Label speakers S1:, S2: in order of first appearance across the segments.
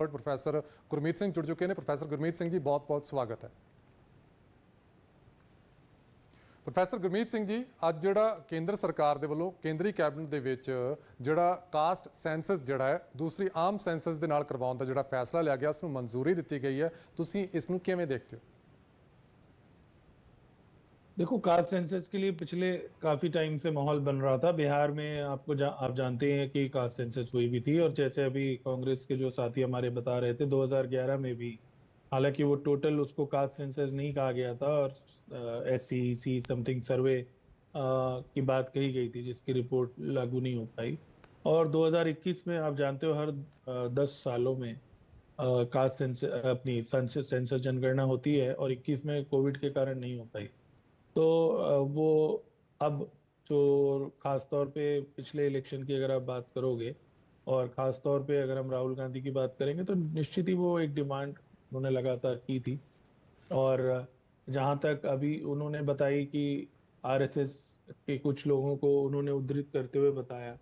S1: Professor Gurmeet Singh जुड़ चुके हैं। प्रोफैसर गुरमीत सिंह जी बहुत बहुत स्वागत है। प्रोफैसर गुरमीत सिंह जी, ਅੱਜ ਜਿਹੜਾ ਕੇਂਦਰ ਸਰਕਾਰ ਦੇ ਵੱਲੋਂ ਕੇਂਦਰੀ ਕੈਬਨਿਟ ਦੇ ਵਿੱਚ ਜਿਹੜਾ ਕਾਸਟ ਸੈਂਸਸ ਜਿਹੜਾ ਹੈ ਦੂਸਰੀ ਆਮ ਸੈਂਸਸ ਦੇ ਨਾਲ ਕਰਵਾਉਣ ਦਾ ਜਿਹੜਾ ਫੈਸਲਾ ਲਿਆ ਗਿਆ ਉਸ ਨੂੰ ਮਨਜ਼ੂਰੀ ਦਿੱਤੀ ਗਈ है, ਤੁਸੀਂ ਇਸ ਨੂੰ ਕਿਵੇਂ ਦੇਖਦੇ हो?
S2: देखो, कास्ट सेंसस के लिए पिछले काफी टाइम से माहौल बन रहा था। बिहार में आप जानते हैं कि कास्ट सेंसस हुई भी थी, और जैसे अभी कांग्रेस के जो साथी हमारे बता रहे थे 2011 में भी, हालांकि वो टोटल उसको कास्ट सेंसस नहीं कहा गया था और SCEC समथिंग सर्वे की बात कही गई थी, जिसकी रिपोर्ट लागू नहीं हो पाई। और 2021 में आप जानते हो हर 10 सालों में कास्ट सेंसस अपनी सेंसस जनगणना होती है, और 21 में कोविड के कारण नहीं हो पाई। तो वो अब जो खास तौर पे पिछले इलेक्शन की अगर आप बात करोगे, और खास तौर पे अगर हम राहुल गांधी की बात करेंगे, तो निश्चित ही वो एक डिमांड उन्होंने लगातार की थी। और जहां तक अभी उन्होंने बताई कि RSS के कुछ लोगों को उन्होंने उद्धृत करते हुए बताया,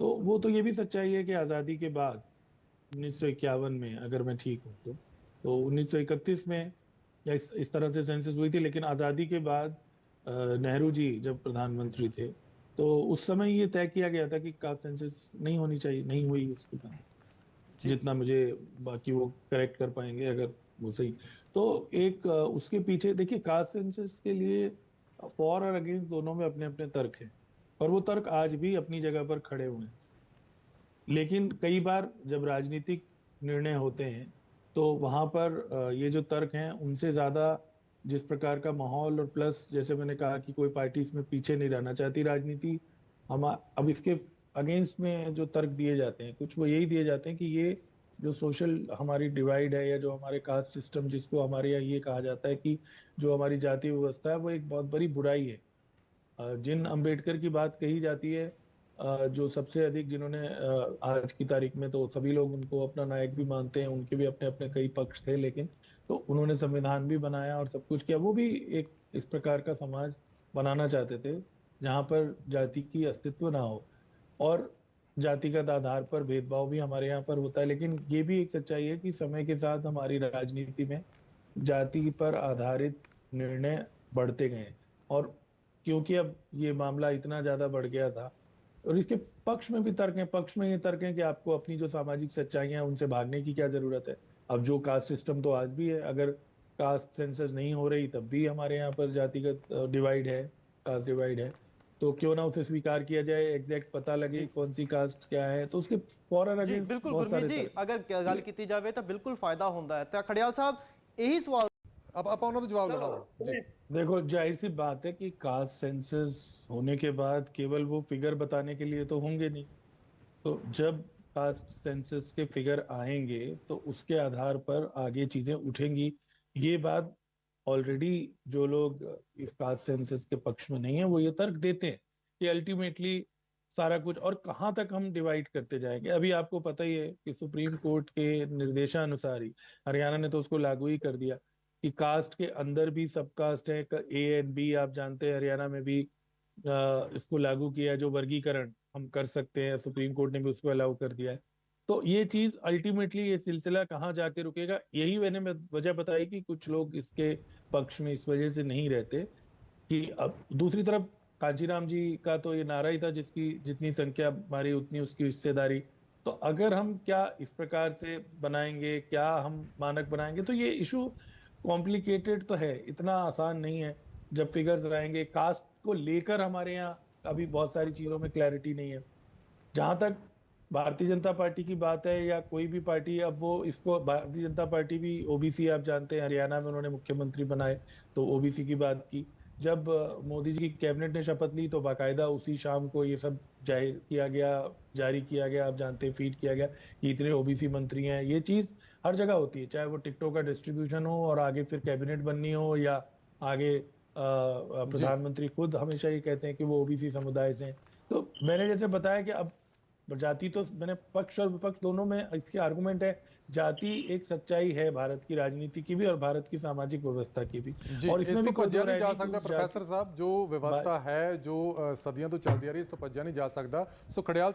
S2: तो वो तो ये भी सच्चाई है कि आज़ादी के बाद 1951 में, अगर मैं ठीक हूँ तो 1931 में या इस तरह से सेंसस हुई थी। लेकिन आज़ादी के बाद नेहरू जी जब प्रधानमंत्री थे, तो उस समय ये तय किया गया था कि कास्ट सेंसस नहीं होनी चाहिए, नहीं हुई उसके बाद, जितना मुझे, बाकी वो करेक्ट कर पाएंगे अगर वो सही। तो एक उसके पीछे देखिए, कास्ट सेंसस के लिए फॉर और अगेंस्ट दोनों में अपने अपने तर्क हैं, और वो तर्क आज भी अपनी जगह पर खड़े हुए हैं। लेकिन कई बार जब राजनीतिक निर्णय होते हैं, तो वहां पर ये जो तर्क हैं उनसे ज्यादा जिस प्रकार का माहौल, और प्लस जैसे मैंने कहा कि कोई पार्टी इसमें पीछे नहीं रहना चाहती राजनीति। हम अब इसके अगेंस्ट में जो तर्क दिए जाते हैं, कुछ वो यही दिए जाते हैं कि ये जो सोशल हमारी डिवाइड है, या जो हमारे कास्ट सिस्टम, जिसको हमारे यहाँ ये कहा जाता है कि जो हमारी जाति व्यवस्था है, वो एक बहुत बड़ी बुराई है। जिन अंबेडकर की बात कही जाती है, जो सबसे अधिक जिन्होंने आज की तारीख में तो सभी लोग उनको अपना नायक भी मानते हैं, उनके भी अपने अपने कई पक्ष थे, लेकिन तो उन्होंने संविधान भी बनाया और सब कुछ किया। वो भी एक इस प्रकार का समाज बनाना चाहते थे जहां पर जाति की अस्तित्व ना हो, और जातिगत आधार पर भेदभाव भी हमारे यहाँ पर होता है। लेकिन ये भी एक सच्चाई है कि समय के साथ हमारी राजनीति में जाति पर आधारित निर्णय बढ़ते गए, और क्योंकि अब ये मामला इतना ज्यादा बढ़ गया था, और इसके पक्ष में भी तर्क हैं, पक्ष में ये तर्क हैं कि आपको अपनी जो सामाजिक सच्चाइयां हैं उनसे भागने की क्या जरूरत है। अब जो कास्ट सिस्टम तो आज भी है, अगर कास्ट सेंसस नहीं हो रही तब भी हमारे यहाँ पर जातिगत डिवाइड है, कास्ट डिवाइड है, तो क्यों ना उसे स्वीकार किया जाए, एग्जैक्ट पता लगे कौन सी कास्ट क्या है, तो उसके फॉरन अगेंस्ट
S3: बिल्कुल गुरमीत जी, अगर गल की जाए तो बिल्कुल फायदा होता है। तो खड़ियाल साहब यही सवाल
S1: अब आप उन्होंने जवाब देना जी।
S2: देखो, जाहिर सी बात है कि कास्ट सेंसस होने के बाद केवल वो फिगर बताने के लिए तो होंगे नहीं, तो जब कास्ट सेंसस के फिगर आएंगे तो उसके आधार पर आगे चीजें उठेंगी। ये बात ऑलरेडी जो लोग इस कास्ट सेंसस के पक्ष में नहीं है, वो ये तर्क देते हैं कि अल्टीमेटली सारा कुछ, और कहाँ तक हम डिवाइड करते जाएंगे। अभी आपको पता ही है कि सुप्रीम कोर्ट के निर्देशानुसार ही हरियाणा ने तो उसको लागू ही कर दिया कि कास्ट के अंदर भी सब कास्ट है, A एंड B। आप जानते हैं हरियाणा में भी इसको लागू किया, जो वर्गीकरण हम कर सकते हैं, सुप्रीम कोर्ट ने भी उसको अलाउ कर दिया है। तो ये चीज अल्टीमेटली, ये सिलसिला कहाँ जाके रुकेगा, यही मैंने वजह बताई कि कुछ लोग इसके पक्ष में इस वजह से नहीं रहते कि अब दूसरी तरफ कांचीराम जी का तो ये नारा ही था, जिसकी जितनी संख्या हमारी उतनी उसकी हिस्सेदारी। तो अगर हम क्या इस प्रकार से बनाएंगे, क्या हम मानक बनाएंगे, तो ये इशू कॉम्प्लिकेटेड तो है, इतना आसान नहीं है। जब फिगर्स आएंगे कास्ट को लेकर, हमारे यहाँ अभी बहुत सारी चीजों में क्लैरिटी नहीं है। जहां तक भारतीय जनता पार्टी की बात है, या कोई भी पार्टी, अब वो इसको, भारतीय जनता पार्टी भी OBC, आप जानते हैं हरियाणा में उन्होंने मुख्यमंत्री बनाए तो OBC की बात की। जब मोदी जी की कैबिनेट ने शपथ ली तो बाकायदा उसी शाम को ये सब जाहिर किया गया, जारी किया गया, आप जानते हैं फीड किया गया कि इतने OBC मंत्री हैं। ये चीज हर जगह होती है, चाहे वो टिकटों का डिस्ट्रीब्यूशन हो, और आगे फिर कैबिनेट बननी हो, या आगे प्रधानमंत्री खुद हमेशा ये कहते हैं कि वो OBC समुदाय से हैं। तो मैंने जैसे बताया कि अब जाति, तो मैंने पक्ष और विपक्ष दोनों में इसके आर्गुमेंट है। जाति एक सच्चाई है भारत की राजनीति की भी, और भारत की सामाजिक व्यवस्था की भी, और इसमें भी
S1: भज्या नहीं जा सकता प्रोफेसर साहब। जो व्यवस्था है, जो सदियों तो चलती आ रही, इस तो भज्या नहीं जा सकता। सो खड़ियाल